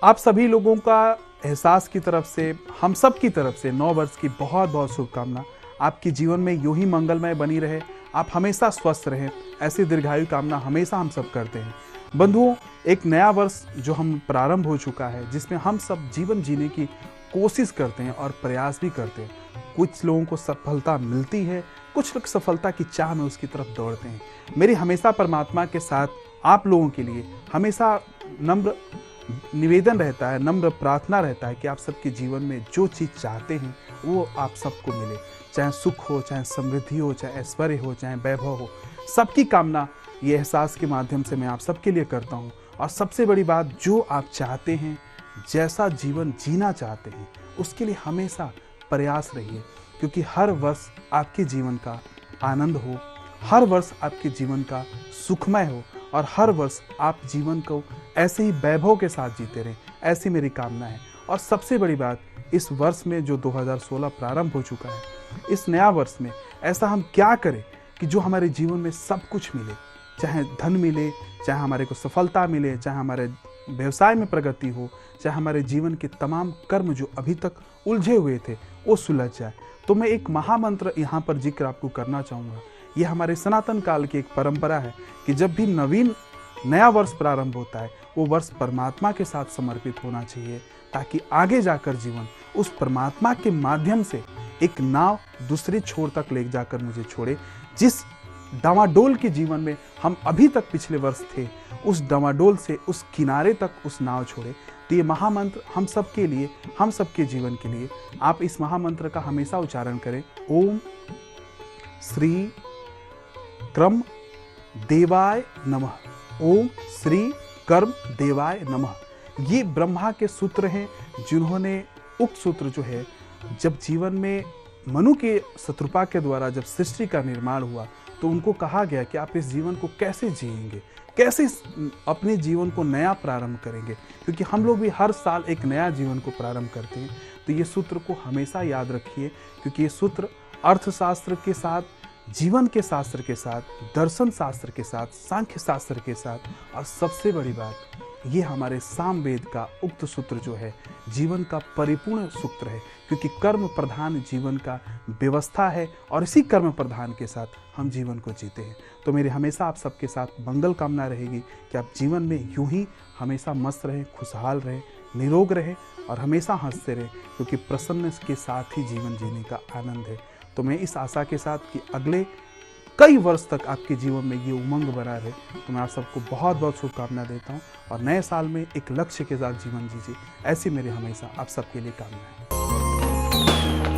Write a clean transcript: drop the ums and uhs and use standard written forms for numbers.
आप सभी लोगों का एहसास की तरफ से, हम सब की तरफ से 9 वर्ष की बहुत बहुत शुभकामना। आपके जीवन में यूं ही मंगलमय बनी रहे, आप हमेशा स्वस्थ रहें, ऐसी दीर्घायु कामना हमेशा हम सब करते हैं। बंधुओं, एक नया वर्ष जो हम प्रारंभ हो चुका है, जिसमें हम सब जीवन जीने की कोशिश करते हैं और प्रयास भी करते हैं। कुछ लोगों को सफलता मिलती है, कुछ लोग सफलता की चाह में उसकी तरफ दौड़ते हैं। मेरी हमेशा परमात्मा के साथ आप लोगों के लिए हमेशा नम्र निवेदन रहता है, नम्र प्रार्थना रहता है कि आप सबके जीवन में जो चीज़ चाहते हैं वो आप सबको मिले, चाहे सुख हो, चाहे समृद्धि हो, चाहे ऐश्वर्य हो, चाहे वैभव हो। सबकी कामना ये एहसास के माध्यम से मैं आप सबके लिए करता हूँ। और सबसे बड़ी बात, जो आप चाहते हैं, जैसा जीवन जीना चाहते हैं, उसके लिए हमेशा प्रयास रहिए, क्योंकि हर वर्ष आपके जीवन का आनंद हो, हर वर्ष आपके जीवन का सुखमय हो और हर वर्ष आप जीवन को ऐसे ही वैभव के साथ जीते रहें, ऐसी मेरी कामना है। और सबसे बड़ी बात, इस वर्ष में जो 2016 प्रारंभ हो चुका है, इस नया वर्ष में ऐसा हम क्या करें कि जो हमारे जीवन में सब कुछ मिले, चाहे धन मिले, चाहे हमारे को सफलता मिले, चाहे हमारे व्यवसाय में प्रगति हो, चाहे हमारे जीवन के तमाम कर्म जो अभी तक उलझे हुए थे वो सुलझ जाए। तो मैं एक महामंत्र यहाँ पर जिक्र आपको करना चाहूँगा। ये हमारे सनातन काल की एक परंपरा है कि जब भी नया वर्ष प्रारंभ होता है, वो वर्ष परमात्मा के साथ समर्पित होना चाहिए, ताकि आगे जाकर जीवन उस परमात्मा के माध्यम से एक नाव दूसरे छोर तक ले जाकर मुझे छोड़े। जिस डामाडोल के जीवन में हम अभी तक पिछले वर्ष थे, उस डामाडोल से उस किनारे तक उस नाव छोड़े। तो ये महामंत्र हम सब के लिए, हम सबके जीवन के लिए, आप इस महामंत्र का हमेशा उच्चारण करें। ओम श्री कर्म देवाय नमः। ओम श्री कर्म देवाय नमः। ये ब्रह्मा के सूत्र हैं, जिन्होंने उक्त सूत्र जो है, जब जीवन में मनु के शत्रुपा के द्वारा जब सृष्टि का निर्माण हुआ, तो उनको कहा गया कि आप इस जीवन को कैसे जिएंगे, कैसे अपने जीवन को नया प्रारंभ करेंगे, क्योंकि हम लोग भी हर साल एक नया जीवन को प्रारंभ करते हैं। तो ये सूत्र को हमेशा याद रखिए, क्योंकि ये सूत्र अर्थशास्त्र के साथ, जीवन के शास्त्र के साथ, दर्शन शास्त्र के साथ, सांख्य शास्त्र के साथ, और सबसे बड़ी बात, ये हमारे सामवेद का उक्त सूत्र जो है, जीवन का परिपूर्ण सूत्र है, क्योंकि कर्म प्रधान जीवन का व्यवस्था है और इसी कर्म प्रधान के साथ हम जीवन को जीते हैं। तो मेरी हमेशा आप सबके साथ मंगल कामना रहेगी कि आप जीवन में यूं ही हमेशा मस्त रहें, खुशहाल रहें, निरोग रहें और हमेशा हंसते रहें, क्योंकि प्रसन्न के साथ ही जीवन जीने का आनंद है। तो मैं इस आशा के साथ कि अगले कई वर्ष तक आपके जीवन में ये उमंग बना रहे, तो मैं आप सबको बहुत बहुत शुभकामना देता हूँ। और नए साल में एक लक्ष्य के साथ जीवन जीजिए, ऐसी मेरी हमेशा आप सबके लिए कामना है।